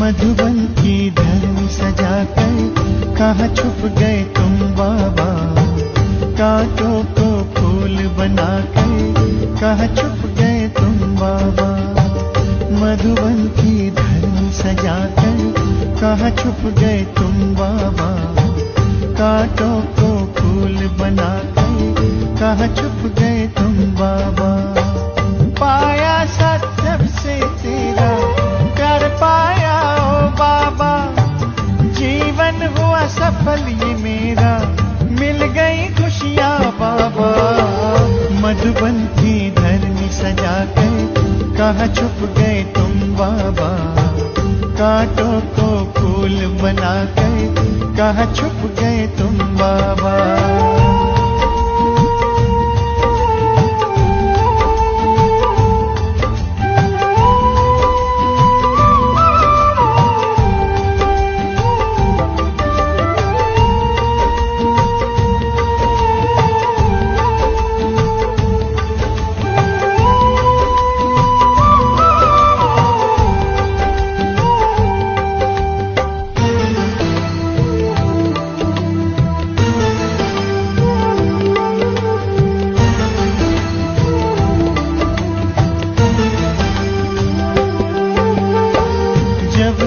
मधुबन की धरनी सजाकर कहाँ छुप गए तुम बाबा। कांटों को फूल बनाकर कहाँ छुप गए तुम बाबा। मधुबन की धरनी सजाकर कहाँ छुप गए तुम बाबा। कांटों को फूल बनाकर कहाँ छुप गए तुम बाबा। पाया सत्य से तेरा प्यार पाया ओ बाबा। जीवन हुआ सफल ये मेरा, मिल गई खुशियाँ बाबा। मधुबन की धरनी सजाकर कहाँ छुप गए तुम बाबा। कांटों को फूल बनाकर कहाँ छुप गए तुम बाबा।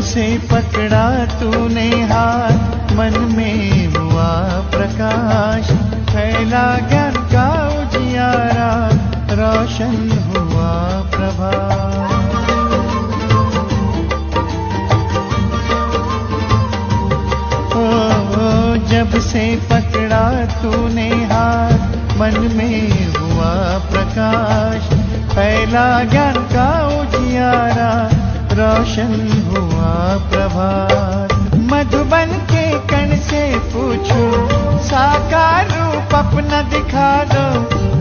से पकड़ा तूने हाथ, मन में हुआ प्रकाश। फैला ज्ञान का उजियारा, रोशन हुआ प्रभात। ओ जब से पकड़ा तूने हाथ, मन में हुआ प्रकाश। फैला ज्ञान का उजियारा, रोशन हुआ प्रभात। मधुबन के कण से पूछो, साकार रूप अपना दिखा दो।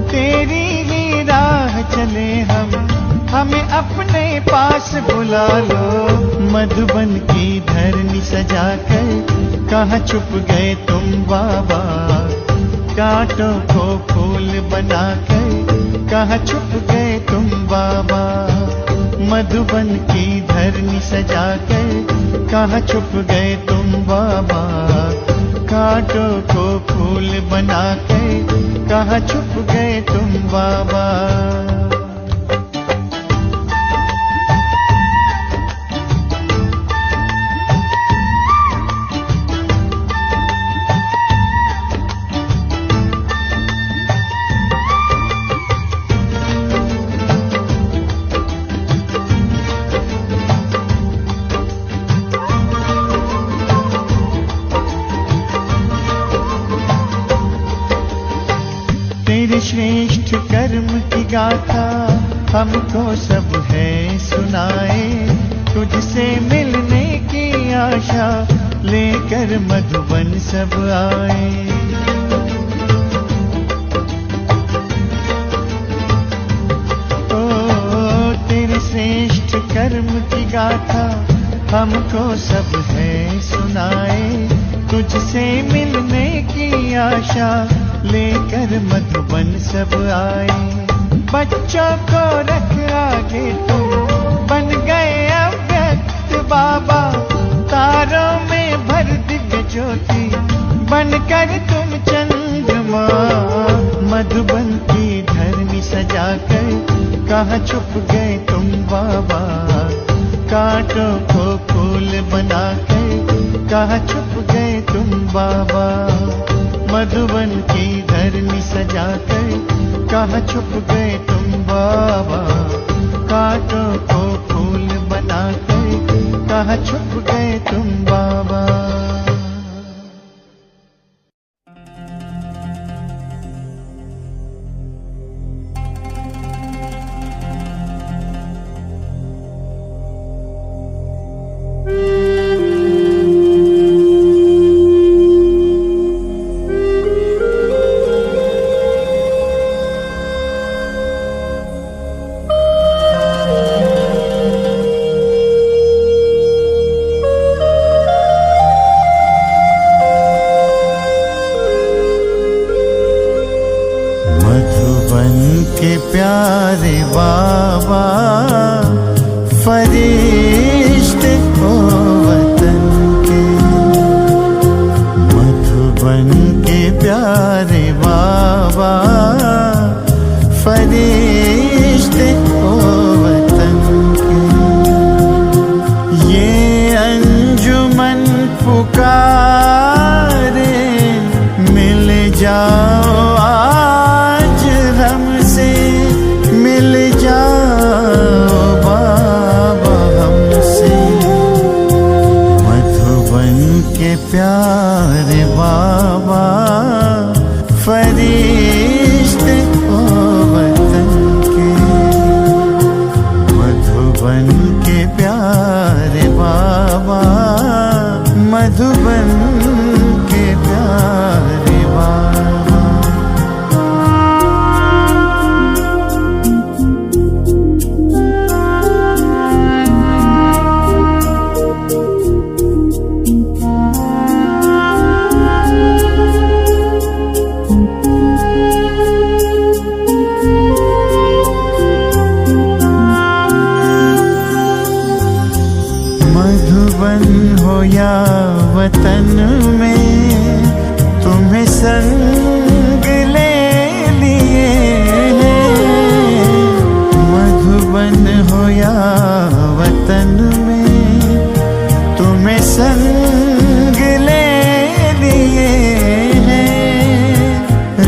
तेरी ही राह चले हम, हमें अपने पास बुला लो। मधुबन की धरनी सजाकर कहाँ छुप गए तुम बाबा। कांटों को फूल बनाकर कहाँ छुप गए तुम बाबा। मधुबन की धरनी सजाकर कहाँ छुप गए तुम बाबा। कांटों को फूल बनाकर कहाँ छुप गए तुम बाबा। तेरे श्रेष्ठ कर्म की गाथा हमको सब है सुनाए। तुझसे मिलने की आशा लेकर मधुबन सब आए। ओ तेरे श्रेष्ठ कर्म की गाथा हमको सब है सुनाए। तुझसे मिलने की आशा लेकर मधुबन सब आए। बच्चों को रख आगे तुम, बन गए अव्यक्त बाबा। तारों में भर दिव्य ज्योति, बनकर तुम चंद्रमा। मधुबन की धरनी सजाकर कहाँ छुप गए तुम बाबा। कांटों को फूल बनाकर कहाँ छुप गए तुम बाबा। मधुबन की धरनी सजाकर कहाँ छुप गए तुम बाबा। कांटों को फूल बनाकर कहाँ छुप गए तुम बाबा। के प्यारे बाबा फरिश्ते हो। पुकारे, मिल जाओ आज हमसे, मिल जाओ बाबा हमसे। मधुबन के प्यारे बाबा, फरिश्ते ओ वतन के। मधुबन के प्यारे बाबा, मधुबन के प्यारे बाबा। मधुबन हो या वतन में, तुम्हें संग ले लिए हैं। मधुबन हो या वतन में, तुम्हें संग ले लिए हैं।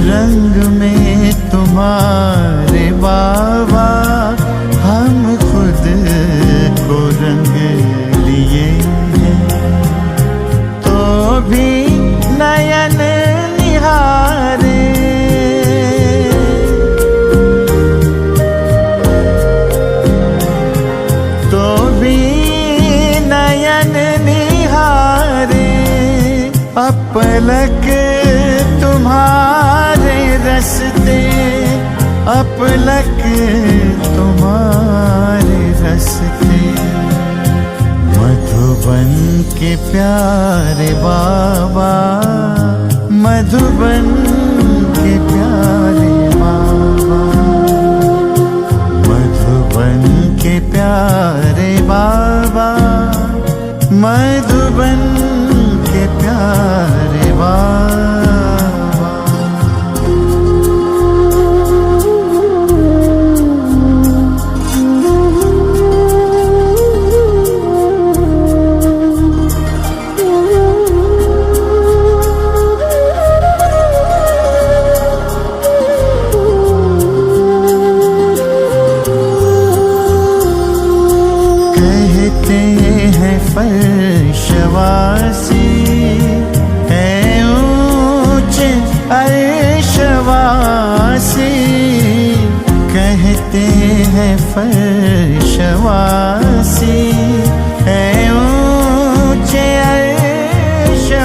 रंग में तुम्हारे बाबा, हम खुद को रंग लिए हैं। तो भी नयन निहारे, तो भी नयन निहारे। अपलक तुम्हारे रस्ते, अपलक तुम्हारे रस्ते। मधुबन के प्यारे बाबा, मधुबन के प्यारे बाबा। मधुबन के प्यारे बाबा, मधुबन के प्यारे बाबा। कहते हैं फर्शवासी है ऊंचे अर्शवासी। कहते हैं फर्शवासी है ऊंचे अर्शवासी।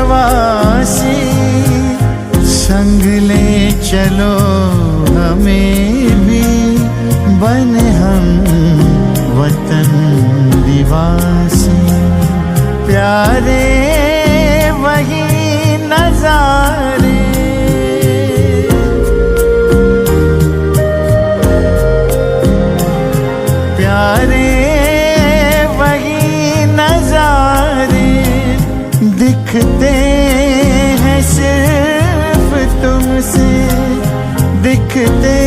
संग ले चलो हमें भी, बने हम वतन निवासी। प्यारे वही नजारे, प्यारे वही नजारे। दिखते हैं सिर्फ तुमसे, दिखते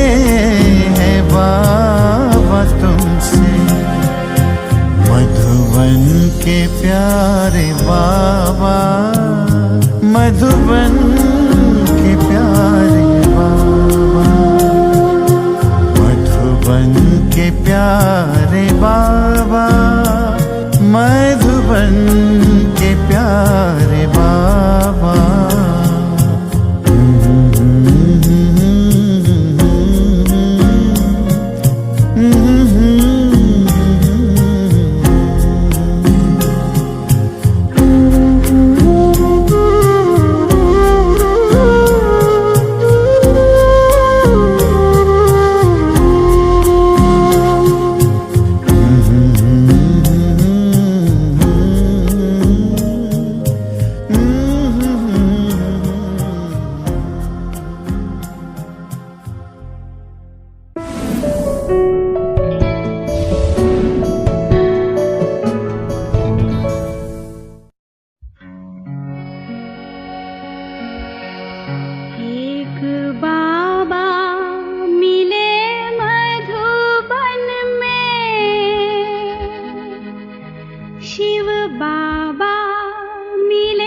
हैं बाबा तुमसे। मधुबन के प्यारे बाबा, मधुबन के प्यारे बाबा। मधुबन के प्यारे बाबा, मधुबन के प्यारे बाबा। शिव बाबा मिले।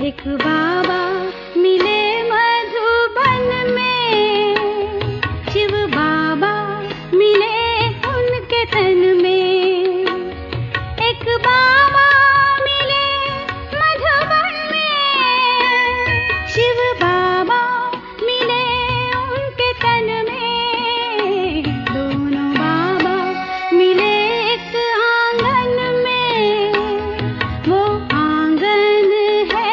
एक बाबा मिले मधुबन में, शिव बाबा मिले उनके तन में। एक बाबा मिले मधुबन में, शिव बाबा मिले उनके तन में। दोनों बाबा मिले एक आंगन में, वो आंगन है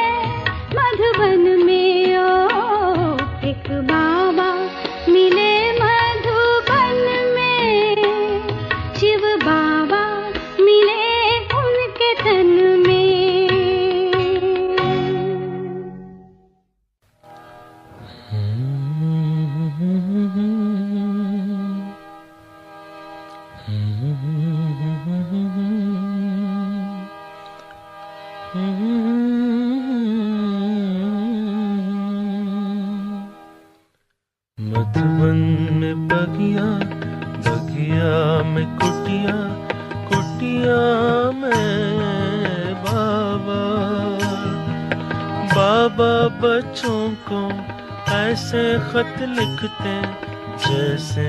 मधुबन में। ओ एक बाबा मिले मधुबन में, शिव बाबा मिले उनके तन में। मधुबन में बगिया, बगिया में कुटिया, कुटिया में बाबा। बाबा बच्चों को ऐसे खत लिखते जैसे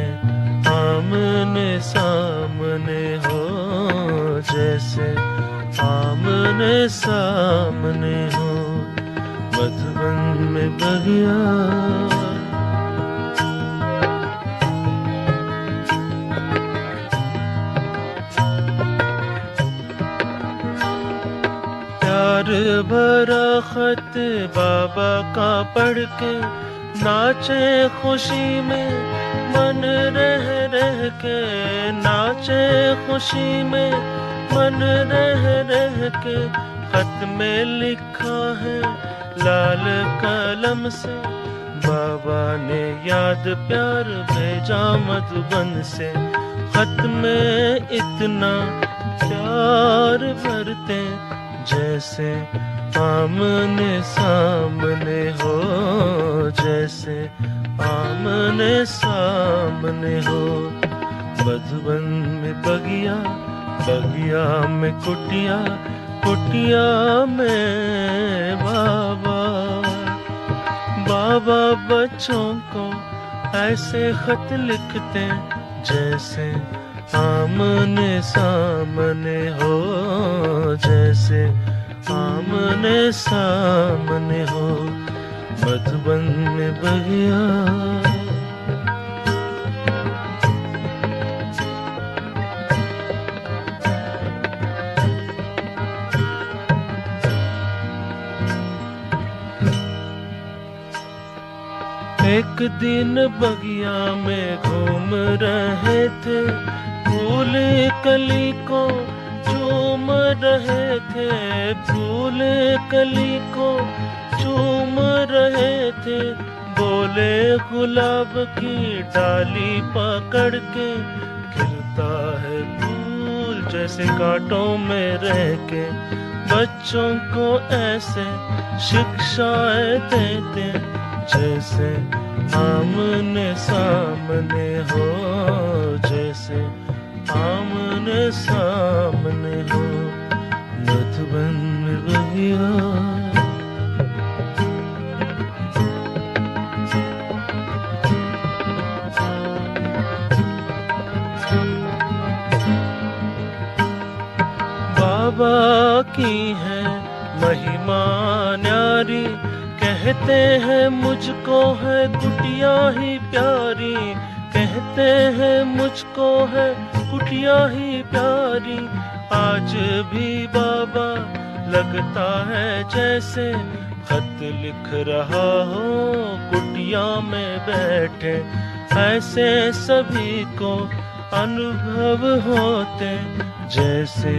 आमने सामने हो, जैसे आमने सामने हो। मधुबन में बगिया, प्यार भरा खत बाबा का पढ़ के नाचे खुशी में मन रह रह के, नाचे खुशी में मन रह रह के। खत में लिखा है लाल कलम से, बाबा ने याद प्यार भेजा मधुबन से। खत में इतना प्यार भरते जैसे आमने सामने हो, जैसे आमने सामने हो। मधुबन में बगिया, बगिया में कुटिया, कुटिया में बाबा। बाबा बच्चों को ऐसे खत लिखते जैसे आमने सामने हो, जैसे आमने सामने हो। मधुबन में बगिया, एक दिन बगिया में घूम रहे थे, फूल कली को चूम रहे थे, फूल कली को चूम रहे थे। बोले गुलाब की डाली पकड़ के, गिरता है फूल जैसे कांटों में रह के। बच्चों को ऐसे शिक्षाएं देते जैसे आमने सामने हो, जैसे आमने सामने हो। मधुबन में बगिया, बाबा की है महिमा न्यारी, कहते हैं मुझको है कुटिया ही प्यारी, कहते हैं मुझको है कुटिया ही प्यारी। आज भी बाबा लगता है जैसे खत लिख रहा हो कुटिया में बैठे। ऐसे सभी को अनुभव होते जैसे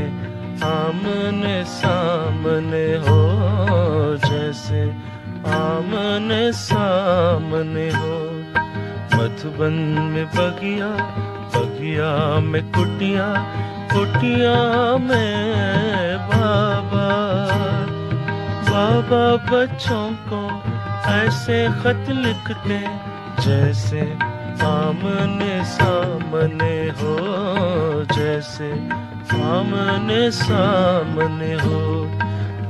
आमने सामने हो, जैसे आमने सामने हो। मधुबन में बगिया, बगिया में कुटिया, कुटिया में बाबा। बाबा बच्चों को ऐसे खत लिखते जैसे आमने सामने हो, जैसे आमने सामने हो।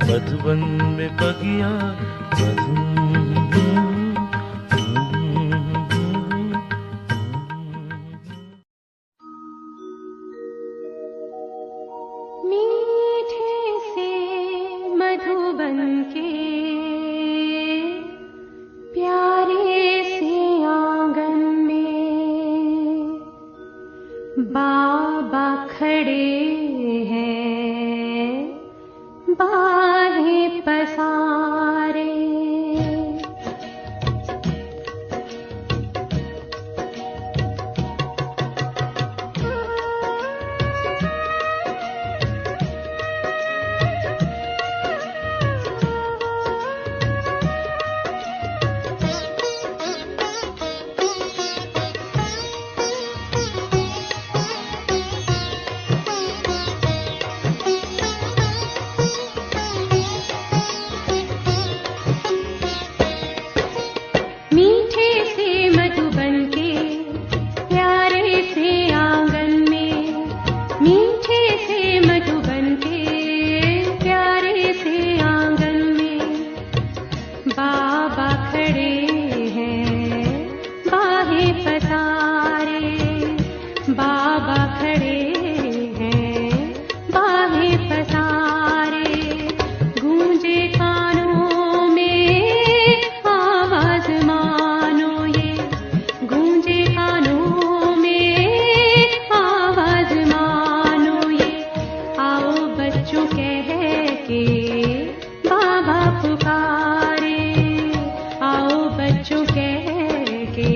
मधुबन में बगिया मीठे से मधुबन के प्यारे से आंगन में बाबा खड़े हैं बाहें पसारे। मीठे से मधुबन के प्यारे से आंगन में, मीठे से मधुबन के प्यारे से आंगन में बाबा खड़े हैं बाहें पसारे। बाबा खड़े हैं बाहें पसारे। गूंजे कानों में आवाज मानो ये, गूंजे कानों में आवाज मानो ये। आओ बच्चों कह के बाबा पुकारे, आओ बच्चों कह के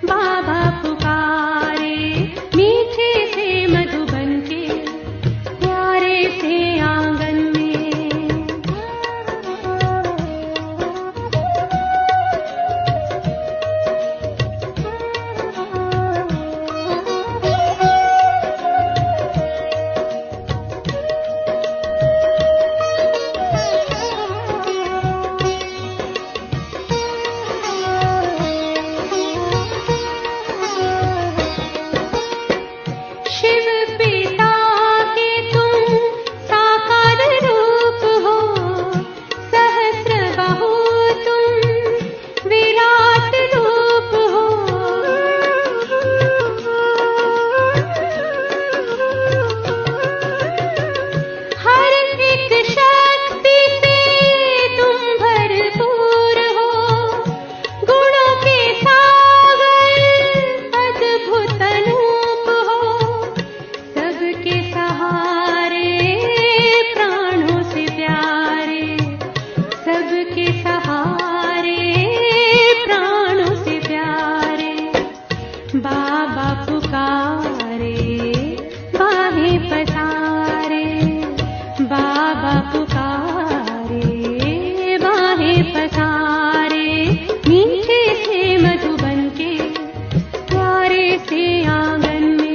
बाबा पुकारे। मीठे से मधुबन के प्यारे से आंगन में। शिव पिता के तुम साकार रूप हो, सहस्र बाहु तुम विराट रूप हो। हर एक शक्ति से तुम भरपूर हो, गुणों के सागर अद्भुत अनूप हो। सबके सहारे प्राणों से प्यारे, सबके सहारे प्राणों से प्यारे। बाबा पुकारे बाहें पसारे, बाबा पुकारे बाहें पसारे। मीठे से मधुबन के प्यारे से आंगन में।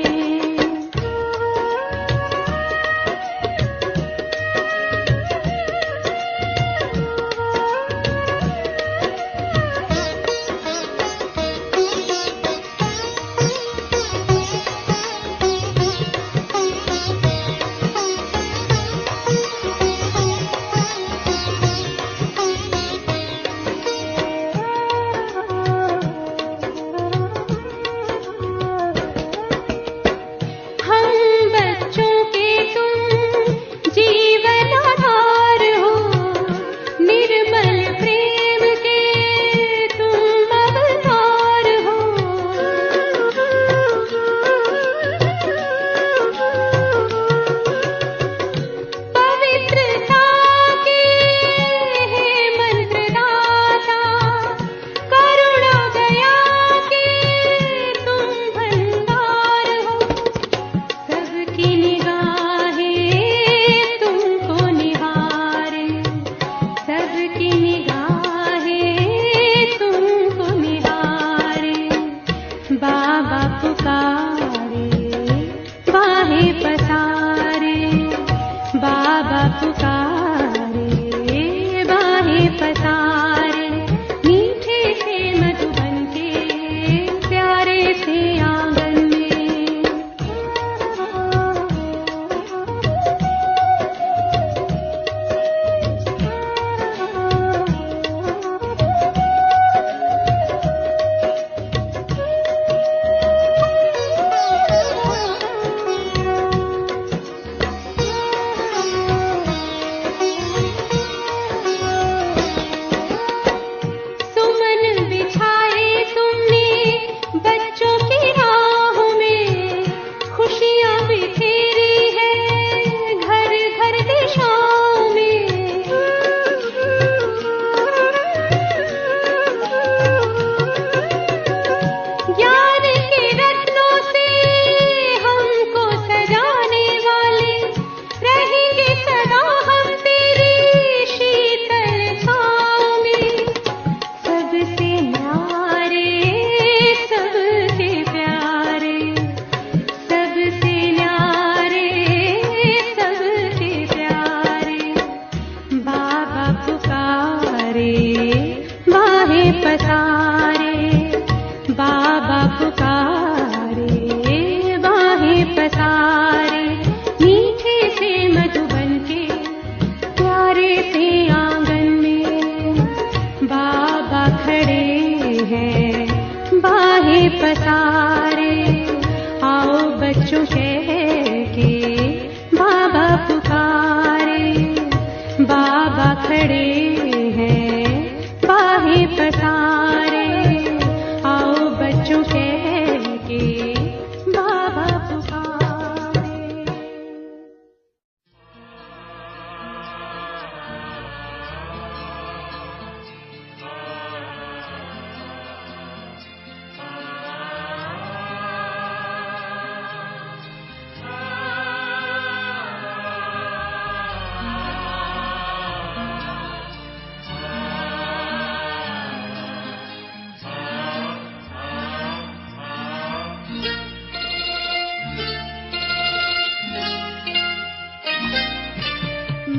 बाहें पसारे, बाबा पुकारे बाहें पसारे, मीठे से मधुबन के प्यारे से आंगन में बाबा खड़े हैं बाहें पसारे। आओ बच्चों कह के बाबा पुकारे, बाबा खड़े हैं बाहें पसारे। आओ बच्चों कह के बाबा पुकारे।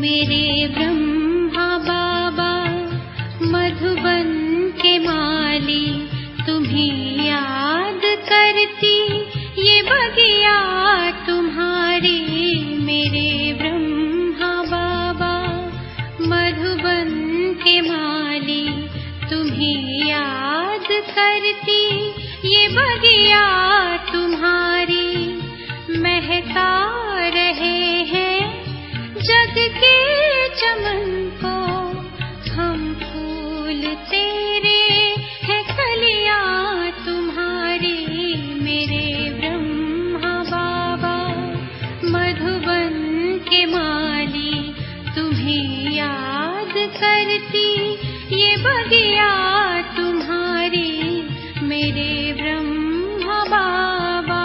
मेरे ब्रह्मा बाबा मधुबन के माली, तुम्हें याद करती ये बगिया तुम्हारी। मेरे ब्रह्मा बाबा मधुबन के माली, तुम्हें याद करती ये बगिया तुम्हारी। महका रहे हैं जग के चमन को हम फूल तेरे हैं कलियां तुम्हारी। मेरे ब्रह्मा बाबा मधुबन के माली, तुम्हें याद करती ये बगिया तुम्हारी। मेरे ब्रह्मा बाबा।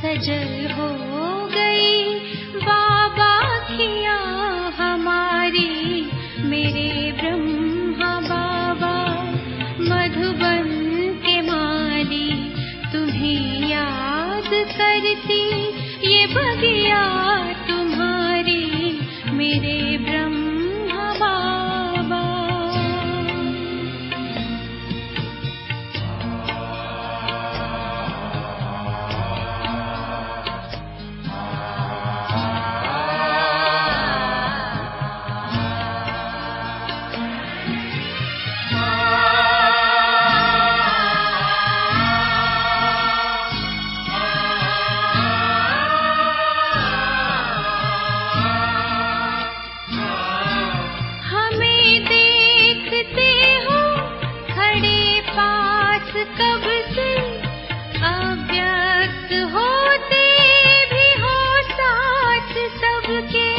सजल हो गई बाबा खिया हमारी। मेरे ब्रह्मा बाबा मधुबन के माली, तुम्हें याद करती ये बगिया तुम्हारी। मेरे ब्रह्मा बाबा। कब से अव्यक्त होते भी हो साथ सबके।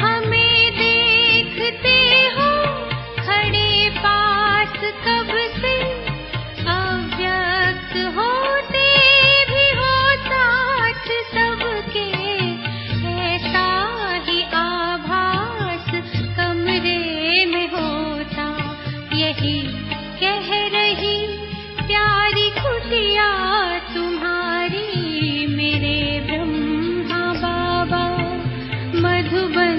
हमें देखते हो खड़े पास कब से अव्यक्त होते भी हो साथ सबके। ऐसा ही कमरे में होता यही कह रही प्यारी कुटिया तुम्हारी। मेरे ब्रह्मा बाबा मधुबन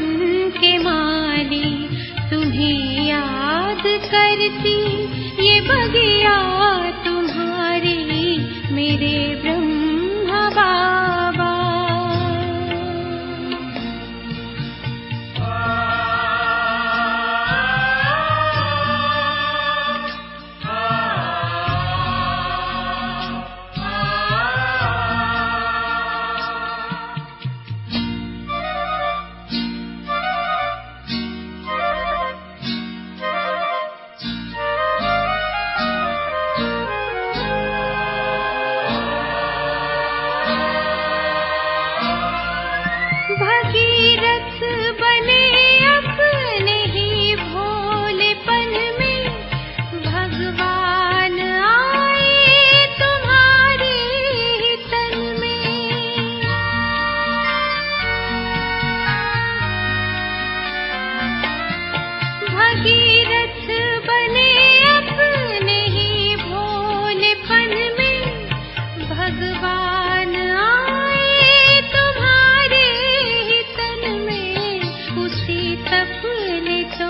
के माली, तुम्हें याद करती बगिया तुम्हारी मेरे ब्रह्मा बाबा। भगीरथ बने अपने ही भोलेपन में, भगवान आए तुम्हारे ही तन में। भगीरथ बने अपने ही भोलेपन में, भगवान आए तुम्हारे तपने तो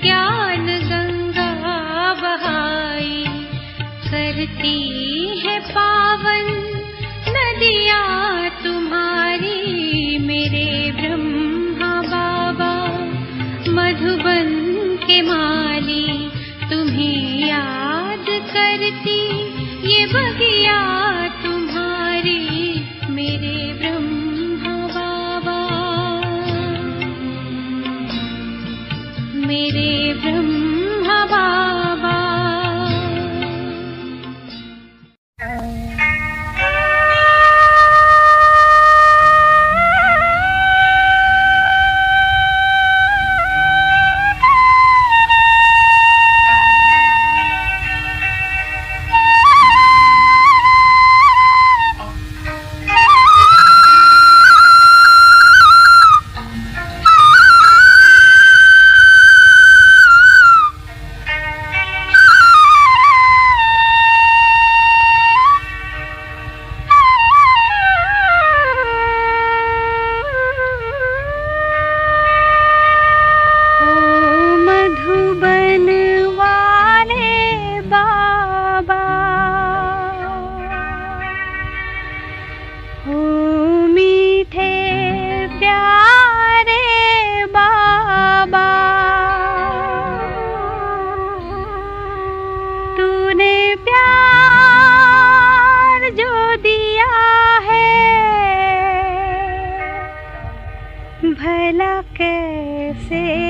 ज्ञान गंगा बहाई, करती है पावन नदियाँ तुम्हारी मेरे ब्रह्मा बाबा। मधुबन के माली तुम्हें याद करती, ये बगिया तुम्हारी मेरे ब्रह्मा बाबा, मेरे ब्रह्मा बाबा। भला कैसे